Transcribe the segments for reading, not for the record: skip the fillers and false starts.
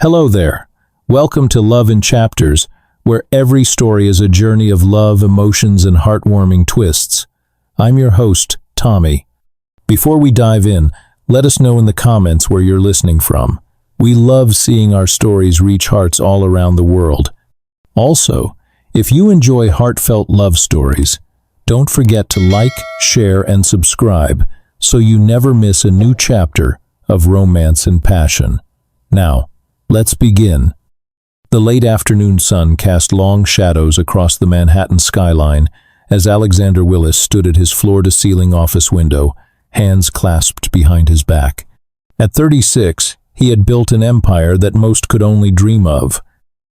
Hello there. Welcome to Love in Chapters, where every story is a journey of love, emotions, and heartwarming twists. I'm your host, Tommy. Before we dive in, let us know in the comments where you're listening from. We love seeing our stories reach hearts all around the world. Also, if you enjoy heartfelt love stories, don't forget to like, share, and subscribe so you never miss a new chapter of romance and passion. Now, let's begin. The late afternoon sun cast long shadows across the Manhattan skyline as Alexander Willis stood at his floor-to-ceiling office window, hands clasped behind his back. At 36, he had built an empire that most could only dream of.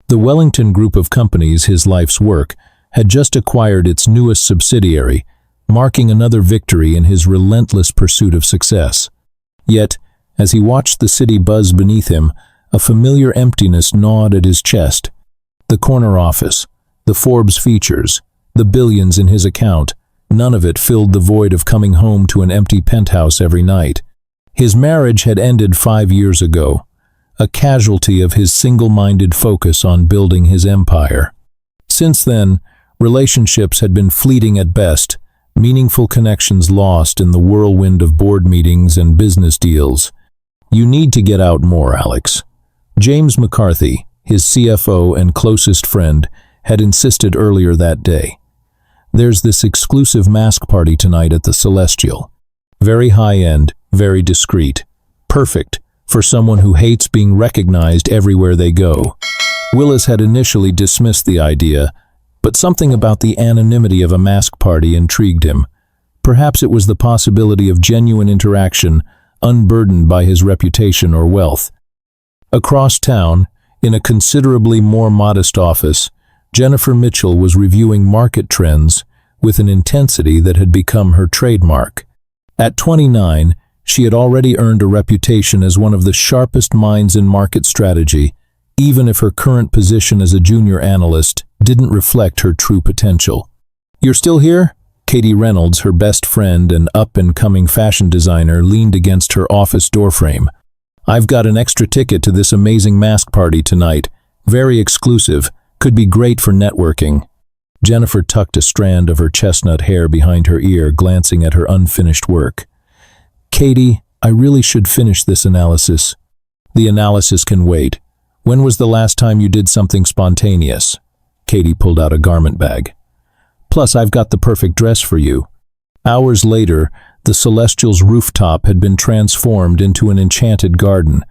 The Wellington Group of companies, his life's work, had just acquired its newest subsidiary, marking another victory in his relentless pursuit of success. Yet, as he watched the city buzz beneath him, a familiar emptiness gnawed at his chest. The corner office, the Forbes features, the billions in his account, none of it filled the void of coming home to an empty penthouse every night. His marriage had ended 5 years ago, a casualty of his single-minded focus on building his empire. Since then, relationships had been fleeting at best, meaningful connections lost in the whirlwind of board meetings and business deals. "You need to get out more, Alex." James McCarthy, his CFO and closest friend, had insisted earlier that day. "There's this exclusive mask party tonight at the Celestial. Very high-end, very discreet. Perfect for someone who hates being recognized everywhere they go." Willis had initially dismissed the idea, but something about the anonymity of a mask party intrigued him. Perhaps it was the possibility of genuine interaction, unburdened by his reputation or wealth. Across town, in a considerably more modest office, Jennifer Mitchell was reviewing market trends with an intensity that had become her trademark. At 29, she had already earned a reputation as one of the sharpest minds in market strategy, even if her current position as a junior analyst didn't reflect her true potential. "You're still here?" Katie Reynolds, her best friend and up-and-coming fashion designer, leaned against her office doorframe. "I've got an extra ticket to this amazing mask party tonight. Very exclusive. Could be great for networking." Jennifer tucked a strand of her chestnut hair behind her ear, glancing at her unfinished work. "Katie, I really should finish this analysis." "The analysis can wait. When was the last time you did something spontaneous?" Katie pulled out a garment bag. "Plus, I've got the perfect dress for you." Hours later, the Celestial's rooftop had been transformed into an enchanted garden.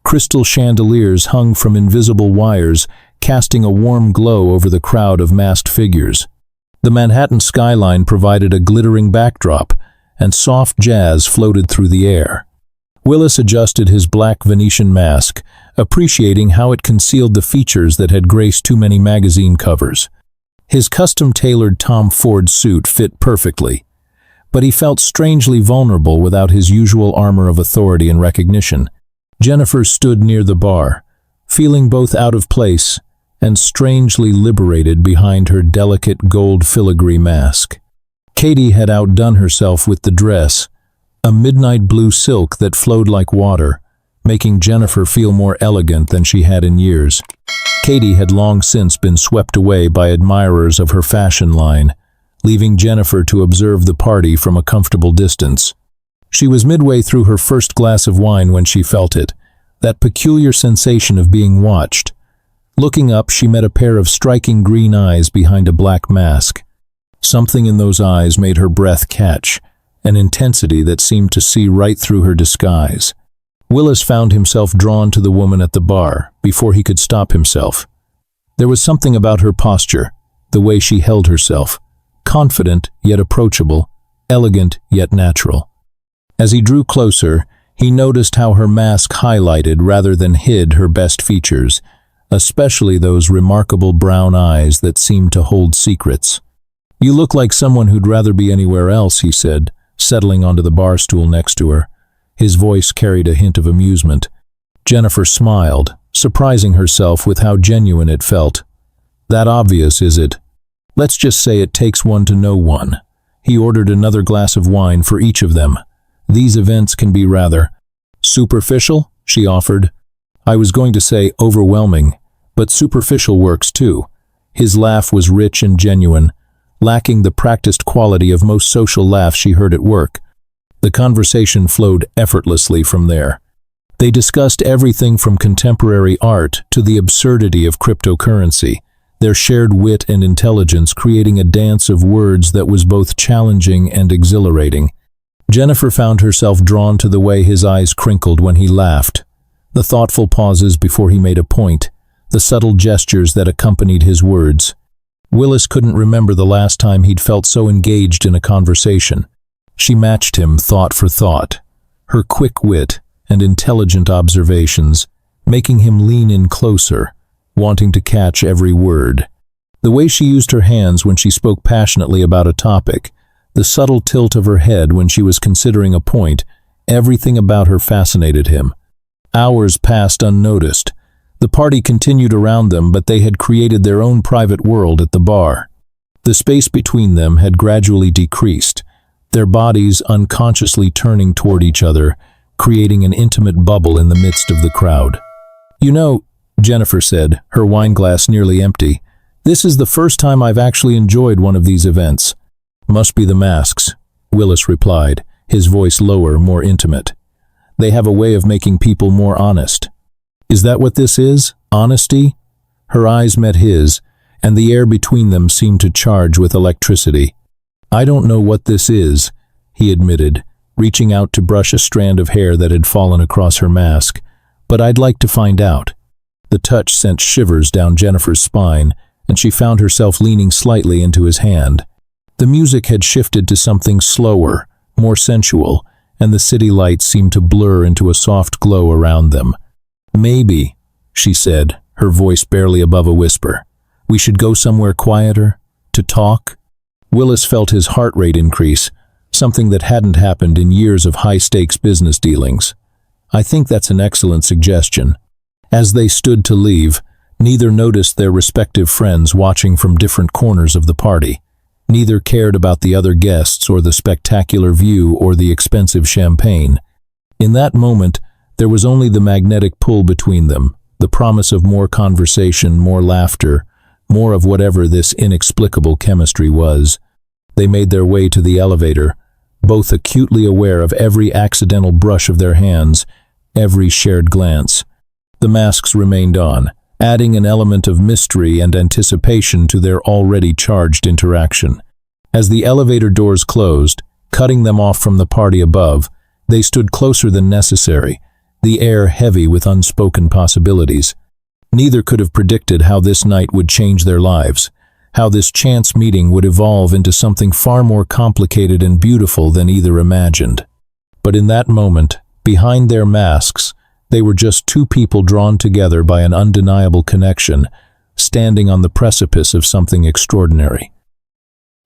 Crystal chandeliers hung from invisible wires, casting a warm glow over the crowd of masked figures. The Manhattan skyline provided a glittering backdrop, and soft jazz floated through the air. Willis adjusted his black Venetian mask, appreciating how it concealed the features that had graced too many magazine covers. His custom-tailored Tom Ford suit fit perfectly, but he felt strangely vulnerable without his usual armor of authority and recognition. Jennifer stood near the bar, feeling both out of place and strangely liberated behind her delicate gold filigree mask. Katie had outdone herself with the dress, a midnight blue silk that flowed like water, making Jennifer feel more elegant than she had in years. Katie had long since been swept away by admirers of her fashion line, leaving Jennifer to observe the party from a comfortable distance. She was midway through her first glass of wine when she felt it, that peculiar sensation of being watched. Looking up, she met a pair of striking green eyes behind a black mask. Something in those eyes made her breath catch, an intensity that seemed to see right through her disguise. Willis found himself drawn to the woman at the bar before he could stop himself. There was something about her posture, the way she held herself, confident yet approachable, elegant yet natural. As he drew closer, he noticed how her mask highlighted rather than hid her best features, especially those remarkable brown eyes that seemed to hold secrets. "You look like someone who'd rather be anywhere else," he said, settling onto the bar stool next to her. His voice carried a hint of amusement. Jennifer smiled, surprising herself with how genuine it felt. "That obvious, is it? Let's just say it takes one to know one." He ordered another glass of wine for each of them. "These events can be rather superficial," she offered. I was going to say overwhelming, but superficial works too. His laugh was rich and genuine, lacking the practiced quality of most social laughs she heard at work. The conversation flowed effortlessly from there. They discussed everything from contemporary art to the absurdity of cryptocurrency, their shared wit and intelligence creating a dance of words that was both challenging and exhilarating. Jennifer found herself drawn to the way his eyes crinkled when he laughed, the thoughtful pauses before he made a point, the subtle gestures that accompanied his words. Willis couldn't remember the last time he'd felt so engaged in a conversation. She matched him thought for thought, her quick wit and intelligent observations, making him lean in closer, wanting to catch every word. The way she used her hands when she spoke passionately about a topic, the subtle tilt of her head when she was considering a point, everything about her fascinated him. Hours passed unnoticed. The party continued around them, but they had created their own private world at the bar. The space between them had gradually decreased, their bodies unconsciously turning toward each other, creating an intimate bubble in the midst of the crowd. "You know," Jennifer said, her wine glass nearly empty, "this is the first time I've actually enjoyed one of these events." "Must be the masks," Willis replied, his voice lower, more intimate. "They have a way of making people more honest." "Is that what this is? Honesty?" Her eyes met his, and the air between them seemed to charge with electricity. "I don't know what this is," he admitted, reaching out to brush a strand of hair that had fallen across her mask, "but I'd like to find out." The touch sent shivers down Jennifer's spine, and she found herself leaning slightly into his hand. The music had shifted to something slower, more sensual, and the city lights seemed to blur into a soft glow around them. "Maybe," she said, her voice barely above a whisper, "we should go somewhere quieter, to talk?" Willis felt his heart rate increase, something that hadn't happened in years of high-stakes business dealings. "I think that's an excellent suggestion." As they stood to leave, neither noticed their respective friends watching from different corners of the party. Neither cared about the other guests or the spectacular view or the expensive champagne. In that moment, there was only the magnetic pull between them, the promise of more conversation, more laughter, more of whatever this inexplicable chemistry was. They made their way to the elevator, both acutely aware of every accidental brush of their hands, every shared glance. The masks remained on, adding an element of mystery and anticipation to their already charged interaction. As the elevator doors closed, cutting them off from the party above, they stood closer than necessary, the air heavy with unspoken possibilities. Neither could have predicted how this night would change their lives, how this chance meeting would evolve into something far more complicated and beautiful than either imagined. But in that moment, behind their masks, they were just two people drawn together by an undeniable connection, standing on the precipice of something extraordinary.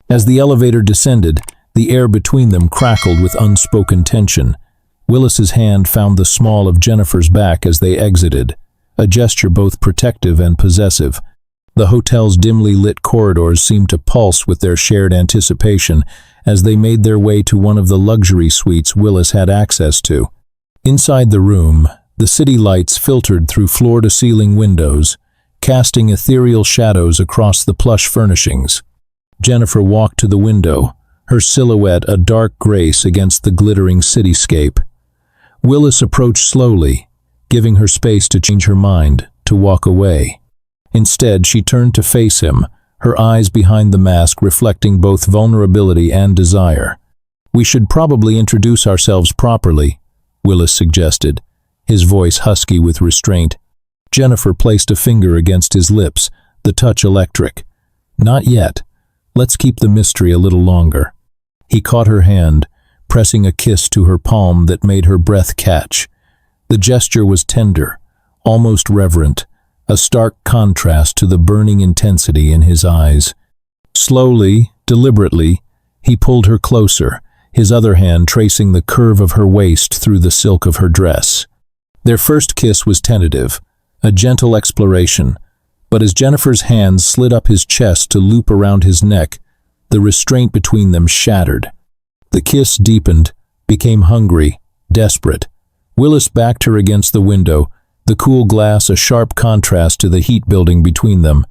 As the elevator descended, the air between them crackled with unspoken tension. Willis's hand found the small of Jennifer's back as they exited, a gesture both protective and possessive. The hotel's dimly lit corridors seemed to pulse with their shared anticipation as they made their way to one of the luxury suites Willis had access to. Inside the room, the city lights filtered through floor-to-ceiling windows, casting ethereal shadows across the plush furnishings. Jennifer walked to the window, her silhouette a dark grace against the glittering cityscape. Willis approached slowly, giving her space to change her mind, to walk away. Instead, she turned to face him, her eyes behind the mask reflecting both vulnerability and desire. "We should probably introduce ourselves properly," Willis suggested, his voice husky with restraint. Jennifer placed a finger against his lips, the touch electric. "Not yet. Let's keep the mystery a little longer." He caught her hand, pressing a kiss to her palm that made her breath catch. The gesture was tender, almost reverent, a stark contrast to the burning intensity in his eyes. Slowly, deliberately, he pulled her closer, his other hand tracing the curve of her waist through the silk of her dress. Their first kiss was tentative, a gentle exploration, but as Jennifer's hands slid up his chest to loop around his neck, the restraint between them shattered. The kiss deepened, became hungry, desperate. Willis backed her against the window, the cool glass a sharp contrast to the heat building between them.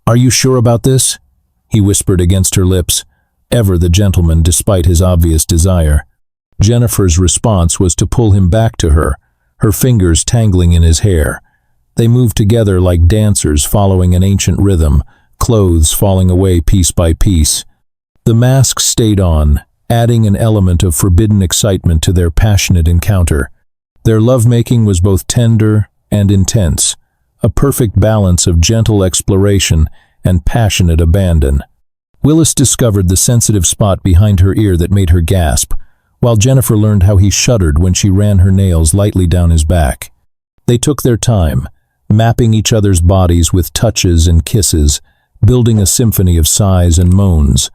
"Are you sure about this?" he whispered against her lips, ever the gentleman despite his obvious desire. Jennifer's response was to pull him back to her, her fingers tangling in his hair. They moved together like dancers following an ancient rhythm, clothes falling away piece by piece. The masks stayed on, adding an element of forbidden excitement to their passionate encounter. Their lovemaking was both tender and intense, a perfect balance of gentle exploration and passionate abandon. Willis discovered the sensitive spot behind her ear that made her gasp, while Jennifer learned how he shuddered when she ran her nails lightly down his back. They took their time, mapping each other's bodies with touches and kisses, building a symphony of sighs and moans.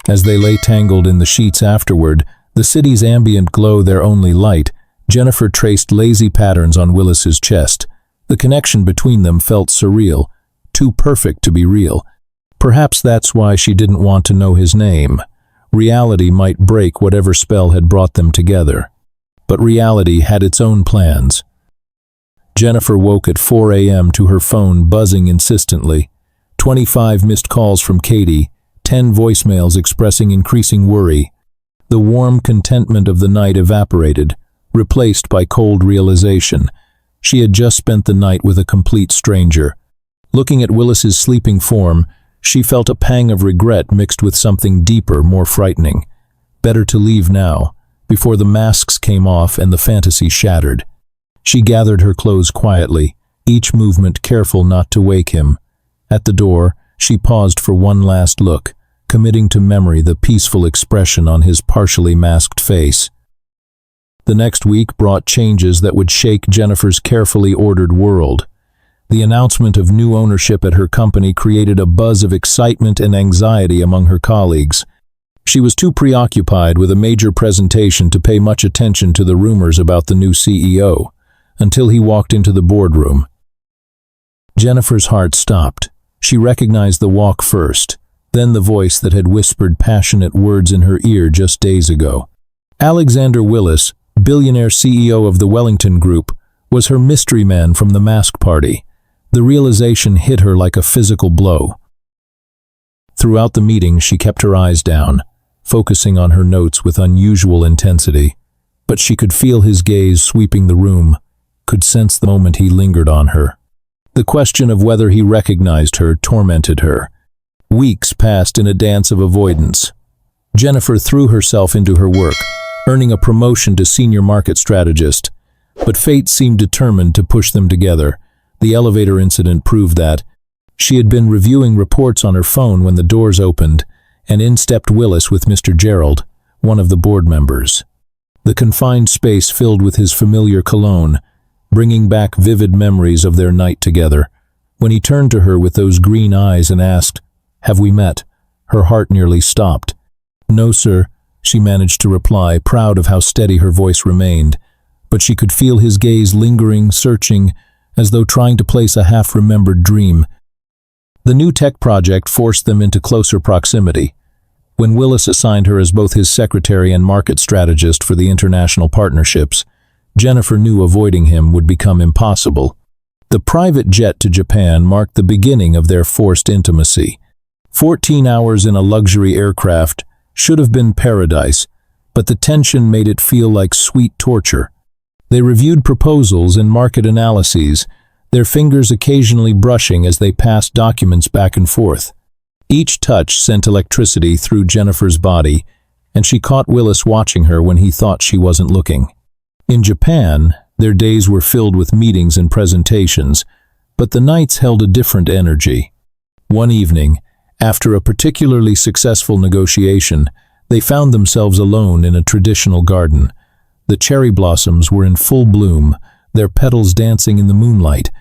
As they lay tangled in the sheets afterward, the city's ambient glow their only light, Jennifer traced lazy patterns on Willis's chest. The connection between them felt surreal, too perfect to be real. Perhaps that's why she didn't want to know his name. Reality might break whatever spell had brought them together. But reality had its own plans. Jennifer woke at 4 a.m. to her phone buzzing insistently. 25 missed calls from Katie, 10 voicemails expressing increasing worry. The warm contentment of the night evaporated, replaced by cold realization. She had just spent the night with a complete stranger. Looking at Willis's sleeping form, she felt a pang of regret mixed with something deeper, more frightening. Better to leave now, before the masks came off and the fantasy shattered. She gathered her clothes quietly, each movement careful not to wake him. At the door, she paused for one last look, committing to memory the peaceful expression on his partially masked face. The next week brought changes that would shake Jennifer's carefully ordered world. The announcement of new ownership at her company created a buzz of excitement and anxiety among her colleagues. She was too preoccupied with a major presentation to pay much attention to the rumors about the new CEO, until he walked into the boardroom. Jennifer's heart stopped. She recognized the walk first, then the voice that had whispered passionate words in her ear just days ago. Alexander Willis, billionaire CEO of the Wellington Group, was her mystery man from the mask party. The realization hit her like a physical blow. Throughout the meeting, she kept her eyes down, focusing on her notes with unusual intensity. But she could feel his gaze sweeping the room, could sense the moment he lingered on her. The question of whether he recognized her tormented her. Weeks passed in a dance of avoidance. Jennifer threw herself into her work, earning a promotion to senior market strategist. But fate seemed determined to push them together. The elevator incident proved that. She had been reviewing reports on her phone when the doors opened, and in stepped Willis with Mr. Gerald, one of the board members. The confined space filled with his familiar cologne, bringing back vivid memories of their night together. When he turned to her with those green eyes and asked, "Have we met?" her heart nearly stopped. "No, sir," she managed to reply, proud of how steady her voice remained. But she could feel his gaze lingering, searching, as though trying to place a half-remembered dream. The new tech project forced them into closer proximity. When Willis assigned her as both his secretary and market strategist for the international partnerships, Jennifer knew avoiding him would become impossible. The private jet to Japan marked the beginning of their forced intimacy. 14 hours in a luxury aircraft should have been paradise, but the tension made it feel like sweet torture. They reviewed proposals and market analyses, their fingers occasionally brushing as they passed documents back and forth. Each touch sent electricity through Jennifer's body, and she caught Willis watching her when he thought she wasn't looking. In Japan, their days were filled with meetings and presentations, but the nights held a different energy. One evening, after a particularly successful negotiation, they found themselves alone in a traditional garden. The cherry blossoms were in full bloom, their petals dancing in the moonlight.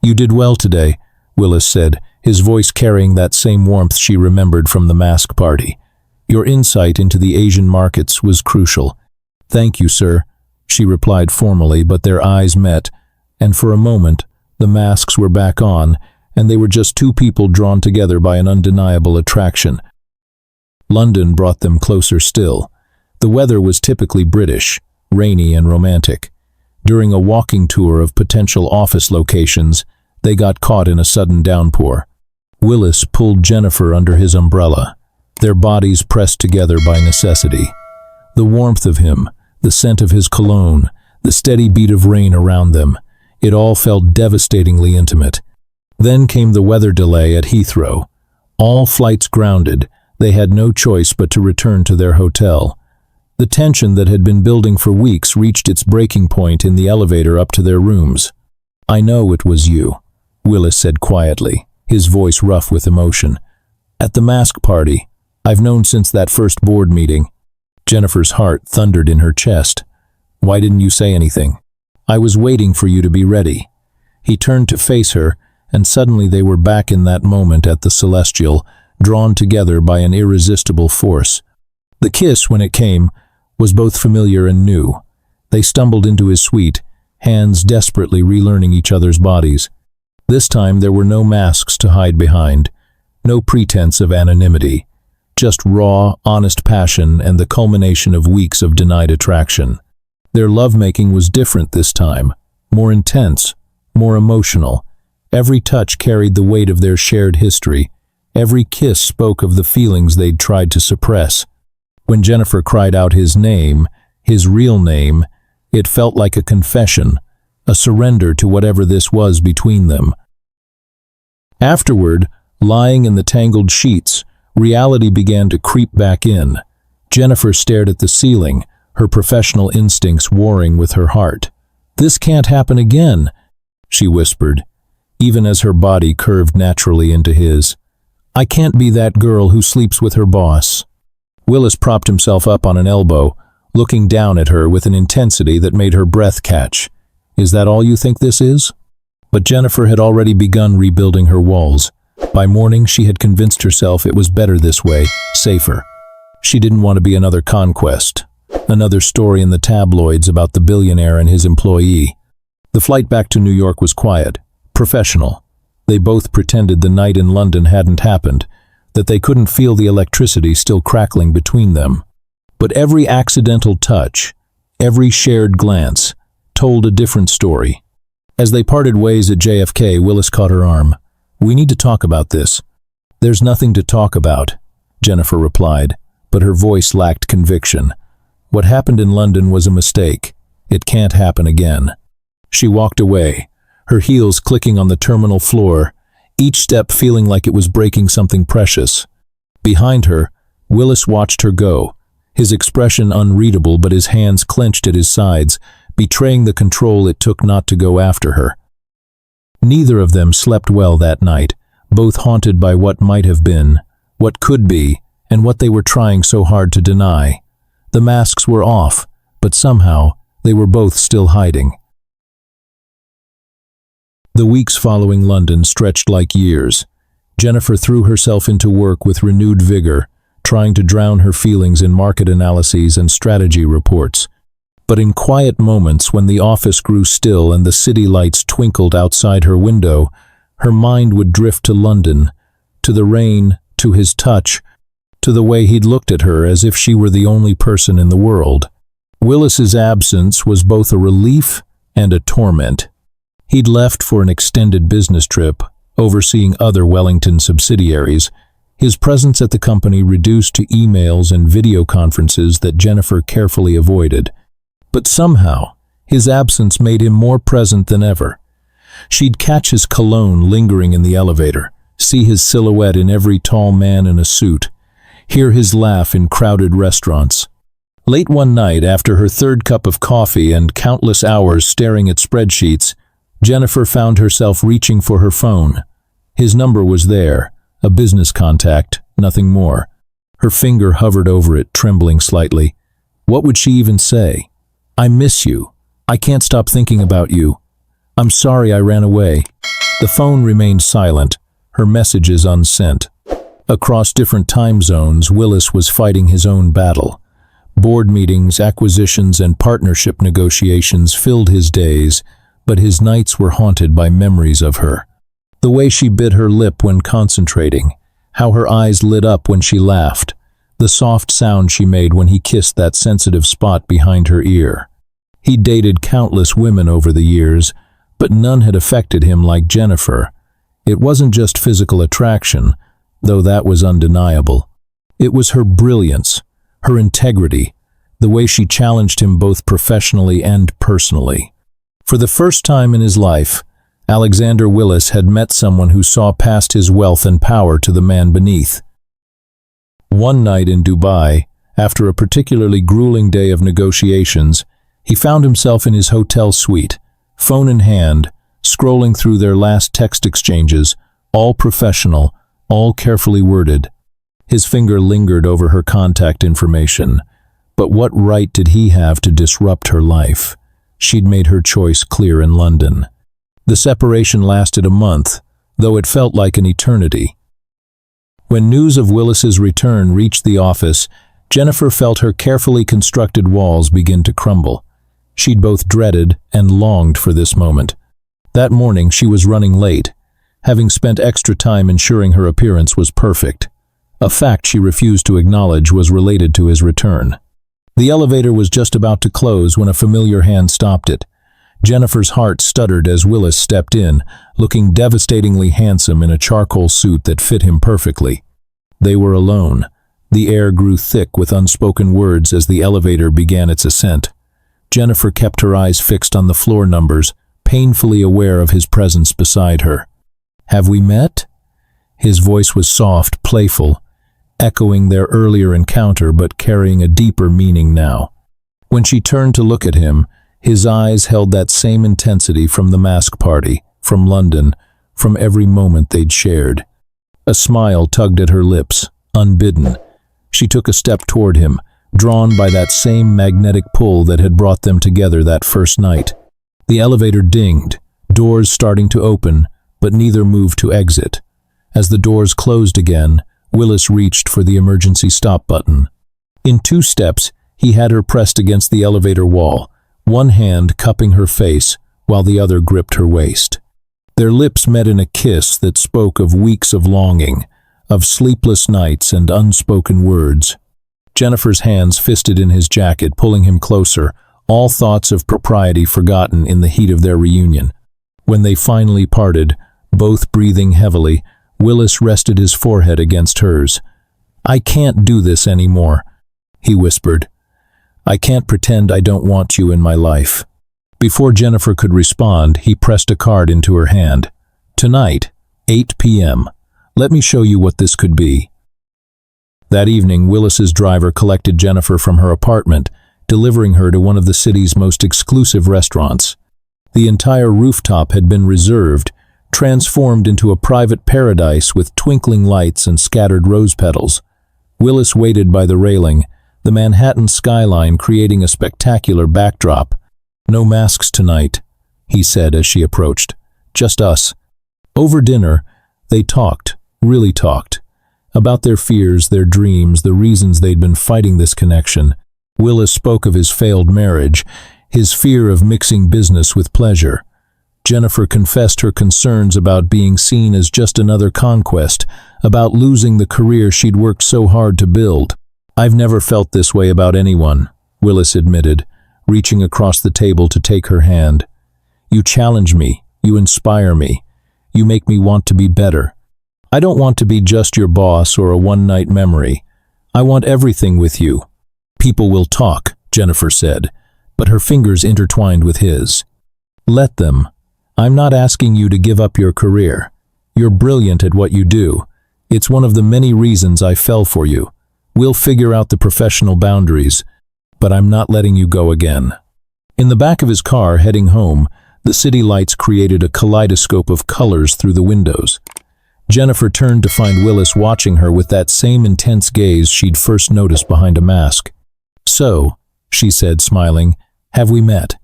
"You did well today," Willis said, his voice carrying that same warmth she remembered from the mask party. "Your insight into the Asian markets was crucial." "Thank you, sir," she replied formally, but their eyes met, and for a moment, the masks were back on, and they were just two people drawn together by an undeniable attraction. London brought them closer still. The weather was typically British, rainy and romantic. During a walking tour of potential office locations, they got caught in a sudden downpour. Willis pulled Jennifer under his umbrella, their bodies pressed together by necessity. The warmth of him, the scent of his cologne, the steady beat of rain around them, it all felt devastatingly intimate. Then came the weather delay at Heathrow. All flights grounded, they had no choice but to return to their hotel. The tension that had been building for weeks reached its breaking point in the elevator up to their rooms. "I know it was you," Willis said quietly, his voice rough with emotion. "At the mask party. I've known since that first board meeting." Jennifer's heart thundered in her chest. "Why didn't you say anything?" "I was waiting for you to be ready." He turned to face her, and suddenly they were back in that moment at the Celestial, drawn together by an irresistible force. The kiss, when it came, was both familiar and new. They stumbled into his suite, hands desperately relearning each other's bodies. This time there were no masks to hide behind, no pretense of anonymity, just raw, honest passion and the culmination of weeks of denied attraction. Their lovemaking was different this time, more intense, more emotional. Every touch carried the weight of their shared history. Every kiss spoke of the feelings they'd tried to suppress. When Jennifer cried out his name, his real name, it felt like a confession, a surrender to whatever this was between them. Afterward, lying in the tangled sheets, reality began to creep back in. Jennifer stared at the ceiling, her professional instincts warring with her heart. "This can't happen again," she whispered, even as her body curved naturally into his. "I can't be that girl who sleeps with her boss." Willis propped himself up on an elbow, looking down at her with an intensity that made her breath catch. "Is that all you think this is?" But Jennifer had already begun rebuilding her walls. By morning, she had convinced herself it was better this way, safer. She didn't want to be another conquest, another story in the tabloids about the billionaire and his employee. The flight back to New York was quiet, professional. They both pretended the night in London hadn't happened, that they couldn't feel the electricity still crackling between them. But every accidental touch, every shared glance, told a different story. As they parted ways at JFK, Willis caught her arm. "We need to talk about this." "There's nothing to talk about," Jennifer replied, but her voice lacked conviction. "What happened in London was a mistake. It can't happen again." She walked away, her heels clicking on the terminal floor, each step feeling like it was breaking something precious. Behind her, Willis watched her go, his expression unreadable but his hands clenched at his sides, betraying the control it took not to go after her. Neither of them slept well that night, both haunted by what might have been, what could be, and what they were trying so hard to deny. The masks were off, but somehow they were both still hiding. The weeks following London stretched like years. Jennifer threw herself into work with renewed vigor, trying to drown her feelings in market analyses and strategy reports. But in quiet moments when the office grew still and the city lights twinkled outside her window, her mind would drift to London, to the rain, to his touch, to the way he'd looked at her as if she were the only person in the world. Willis's absence was both a relief and a torment. He'd left for an extended business trip, overseeing other Wellington subsidiaries, his presence at the company reduced to emails and video conferences that Jennifer carefully avoided. But somehow, his absence made him more present than ever. She'd catch his cologne lingering in the elevator, see his silhouette in every tall man in a suit, hear his laugh in crowded restaurants. Late one night, after her third cup of coffee and countless hours staring at spreadsheets, Jennifer found herself reaching for her phone. His number was there, a business contact, nothing more. Her finger hovered over it, trembling slightly. What would she even say? "I miss you. I can't stop thinking about you. I'm sorry I ran away." The phone remained silent, her messages unsent. Across different time zones, Willis was fighting his own battle. Board meetings, acquisitions, and partnership negotiations filled his days, but his nights were haunted by memories of her. The way she bit her lip when concentrating, how her eyes lit up when she laughed, the soft sound she made when he kissed that sensitive spot behind her ear. He'd dated countless women over the years, but none had affected him like Jennifer. It wasn't just physical attraction, though that was undeniable. It was her brilliance, her integrity, the way she challenged him both professionally and personally. For the first time in his life, Alexander Willis had met someone who saw past his wealth and power to the man beneath. One night in Dubai, after a particularly grueling day of negotiations, he found himself in his hotel suite, phone in hand, scrolling through their last text exchanges, all professional, all carefully worded. His finger lingered over her contact information. But what right did he have to disrupt her life? She'd made her choice clear in London. The separation lasted a month, though it felt like an eternity. When news of Willis's return reached the office, Jennifer felt her carefully constructed walls begin to crumble. She'd both dreaded and longed for this moment. That morning she was running late, having spent extra time ensuring her appearance was perfect. A fact she refused to acknowledge was related to his return. The elevator was just about to close when a familiar hand stopped it. Jennifer's heart stuttered as Willis stepped in, looking devastatingly handsome in a charcoal suit that fit him perfectly. They were alone. The air grew thick with unspoken words as the elevator began its ascent. Jennifer kept her eyes fixed on the floor numbers, painfully aware of his presence beside her. "Have we met?" His voice was soft, playful, echoing their earlier encounter but carrying a deeper meaning now. When she turned to look at him, his eyes held that same intensity from the mask party, from London, from every moment they'd shared. A smile tugged at her lips, unbidden. She took a step toward him, drawn by that same magnetic pull that had brought them together that first night. The elevator dinged, doors starting to open, but neither moved to exit. As the doors closed again, Willis reached for the emergency stop button. In 2 steps, he had her pressed against the elevator wall, one hand cupping her face while the other gripped her waist. Their lips met in a kiss that spoke of weeks of longing, of sleepless nights and unspoken words. Jennifer's hands fisted in his jacket, pulling him closer, all thoughts of propriety forgotten in the heat of their reunion. When they finally parted, both breathing heavily, Willis rested his forehead against hers. "I can't do this anymore," he whispered. "I can't pretend I don't want you in my life." Before Jennifer could respond, he pressed a card into her hand. "Tonight, 8 p.m. Let me show you what this could be." That evening, Willis's driver collected Jennifer from her apartment, delivering her to one of the city's most exclusive restaurants. The entire rooftop had been reserved, transformed into a private paradise with twinkling lights and scattered rose petals. Willis waited by the railing, the Manhattan skyline creating a spectacular backdrop. "No masks tonight," he said as she approached. "Just us." Over dinner, they talked, really talked, about their fears, their dreams, the reasons they'd been fighting this connection. Willis spoke of his failed marriage, his fear of mixing business with pleasure. Jennifer confessed her concerns about being seen as just another conquest, about losing the career she'd worked so hard to build. "I've never felt this way about anyone," Willis admitted, reaching across the table to take her hand. "You challenge me, you inspire me, you make me want to be better. I don't want to be just your boss or a one-night memory. I want everything with you." "People will talk," Jennifer said, but her fingers intertwined with his. "Let them. I'm not asking you to give up your career. You're brilliant at what you do. It's one of the many reasons I fell for you. We'll figure out the professional boundaries, but I'm not letting you go again." In the back of his car heading home, the city lights created a kaleidoscope of colors through the windows. Jennifer turned to find Willis watching her with that same intense gaze she'd first noticed behind a mask. "So," she said, smiling, "have we met?"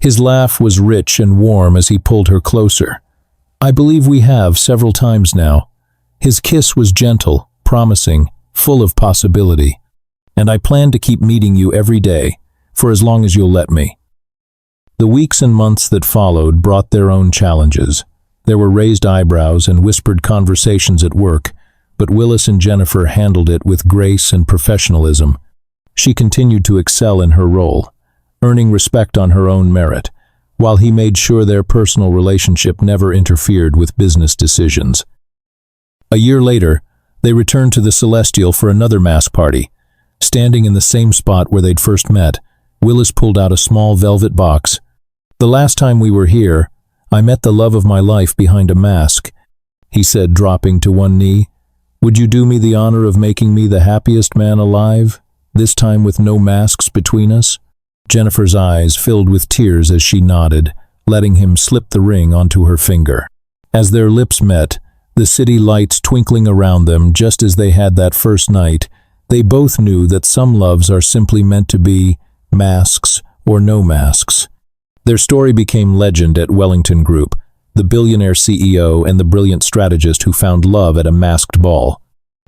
His laugh was rich and warm as he pulled her closer. "I believe we have several times now." His kiss was gentle, promising, full of possibility. "And I plan to keep meeting you every day, for as long as you'll let me." The weeks and months that followed brought their own challenges. There were raised eyebrows and whispered conversations at work, but Willis and Jennifer handled it with grace and professionalism. She continued to excel in her role, earning respect on her own merit, while he made sure their personal relationship never interfered with business decisions. A year later, they returned to the Celestial for another mask party. Standing in the same spot where they'd first met, Willis pulled out a small velvet box. "The last time we were here, I met the love of my life behind a mask," he said, dropping to one knee. "Would you do me the honor of making me the happiest man alive, this time with no masks between us?" Jennifer's eyes filled with tears as she nodded, letting him slip the ring onto her finger. As their lips met, the city lights twinkling around them just as they had that first night, they both knew that some loves are simply meant to be masks or no masks. Their story became legend at Wellington Group, the billionaire CEO and the brilliant strategist who found love at a masked ball.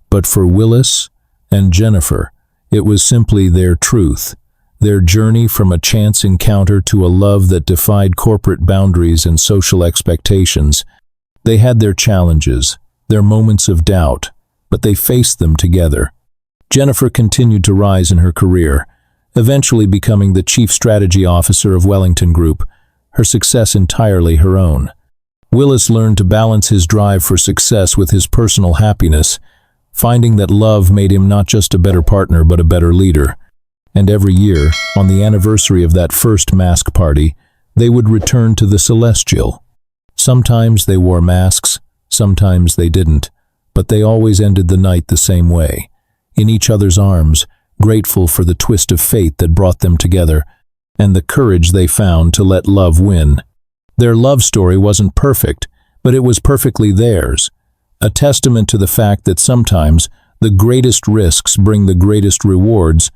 But for Willis and Jennifer, it was simply their truth, their journey from a chance encounter to a love that defied corporate boundaries and social expectations. They had their challenges, their moments of doubt, but they faced them together. Jennifer continued to rise in her career, eventually becoming the Chief Strategy Officer of Wellington Group, her success entirely her own. Willis learned to balance his drive for success with his personal happiness, finding that love made him not just a better partner but a better leader. And every year, on the anniversary of that first mask party, they would return to the Celestial. Sometimes they wore masks, sometimes they didn't, but they always ended the night the same way, in each other's arms, grateful for the twist of fate that brought them together, and the courage they found to let love win. Their love story wasn't perfect, but it was perfectly theirs, a testament to the fact that sometimes the greatest risks bring the greatest rewards,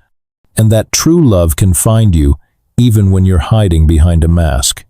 and that true love can find you even when you're hiding behind a mask.